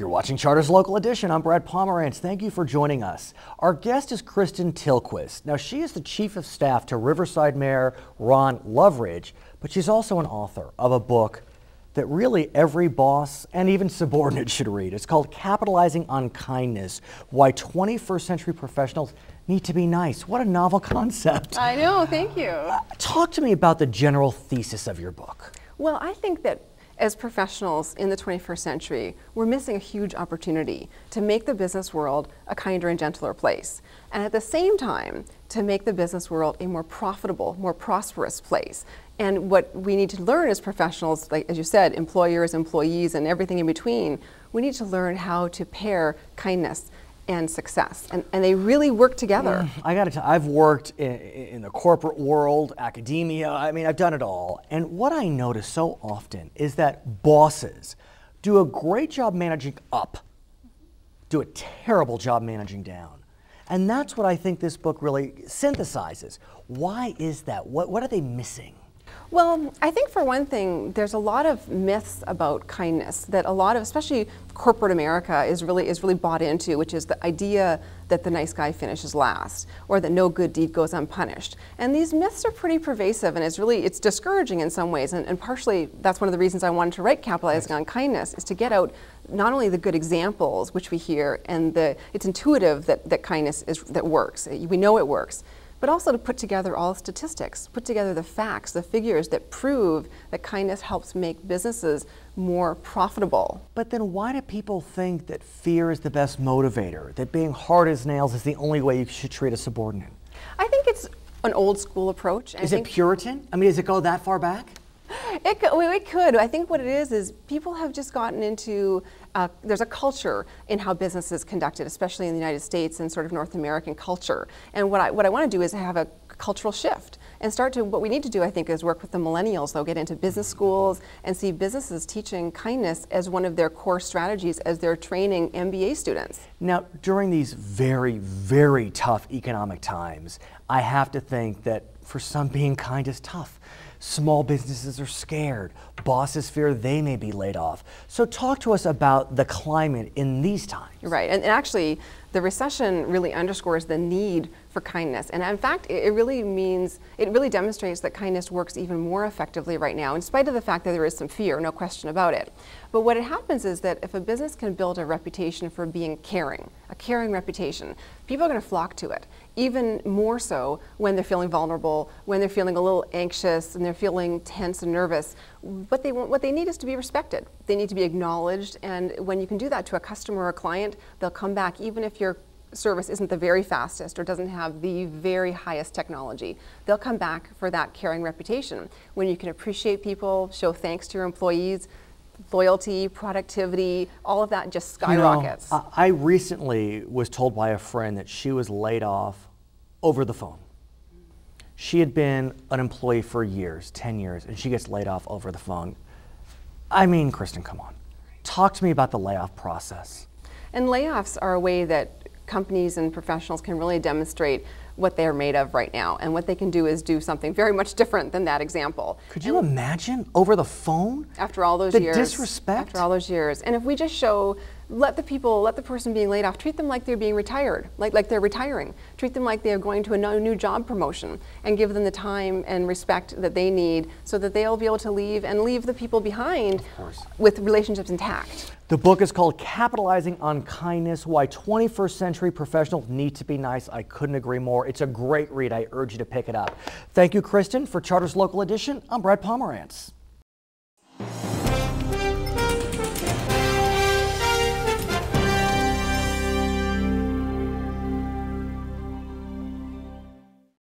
You're watching Charter's Local Edition. I'm Brad Pomerance. Thank you for joining us. Our guest is Kristin Tillquist. Now, she is the Chief of Staff to Riverside Mayor Ron Loveridge, but she's also an author of a book that really every boss and even subordinate should read. It's called Capitalizing on Kindness: Why 21st Century Professionals Need to Be Nice. What a novel concept. I know, thank you. Talk to me about the general thesis of your book. Well, I think that as professionals in the 21st century, we're missing a huge opportunity to make the business world a kinder and gentler place. And at the same time, to make the business world a more profitable, more prosperous place. And what we need to learn as professionals, like as you said, employers, employees, and everything in between, we need to learn how to pair kindness and success, and they really work together. I gotta tell you, I've worked in the corporate world, academia, I mean, I've done it all. And what I notice so often is that bosses do a great job managing up, do a terrible job managing down. And that's what I think this book really synthesizes. Why is that? What are they missing? Well, I think for one thing, there's a lot of myths about kindness that a lot of, especially corporate America, is really bought into, which is the idea that the nice guy finishes last, or that no good deed goes unpunished. And these myths are pretty pervasive, and it's discouraging in some ways. And partially, that's one of the reasons I wanted to write Capitalizing on Kindness, is to get out not only the good examples, which we hear, and it's intuitive that kindness that works. We know it works. But also to put together all the statistics, put together the facts, the figures that prove that kindness helps make businesses more profitable. But then why do people think that fear is the best motivator, that being hard as nails is the only way you should treat a subordinate? I think it's an old school approach. Is it Puritan? I mean, does it go that far back? It could. I think what it is people have just gotten into, there's a culture in how business is conducted, especially in the United States and sort of North American culture. And what I want to do is have a cultural shift and what we need to do, I think, is work with the millennials. They'll get into business schools and see businesses teaching kindness as one of their core strategies as they're training MBA students. Now, during these very, very tough economic times, I have to think that for some, being kind is tough. Small businesses are scared. Bosses fear they may be laid off. So talk to us about the climate in these times. Right, and actually, the recession really underscores the need for kindness. And in fact, it really demonstrates that kindness works even more effectively right now, in spite of the fact that there is some fear, no question about it. But what happens is that if a business can build a reputation for being caring, a caring reputation, people are going to flock to it. Even more so when they're feeling vulnerable, when they're feeling a little anxious and they're feeling tense and nervous. What they need is to be respected. They need to be acknowledged, and when you can do that to a customer or a client, they'll come back even if your service isn't the very fastest or doesn't have the very highest technology. They'll come back for that caring reputation. When you can appreciate people, show thanks to your employees, loyalty, productivity, all of that just skyrockets. You know, I recently was told by a friend that she was laid off over the phone. She had been an employee for years, 10 years, and she gets laid off over the phone. I mean, Kristin, come on. Talk to me about the layoff process. And layoffs are a way that companies and professionals can really demonstrate what they're made of right now, and what they can do is do something very much different than that example. Could you imagine over the phone? After all those years. The disrespect? After all those years. And if we just let the person being laid off, treat them like they're being retired, like they're retiring. Treat them like they're going to a new job promotion, and give them the time and respect that they need so that they'll be able to leave and leave the people behind with relationships intact. The book is called Capitalizing on Kindness: Why 21st Century Professionals Need to Be Nice. I couldn't agree more. It's a great read. I urge you to pick it up. Thank you, Kristin. For Charter's Local Edition, I'm Brad Pomerance.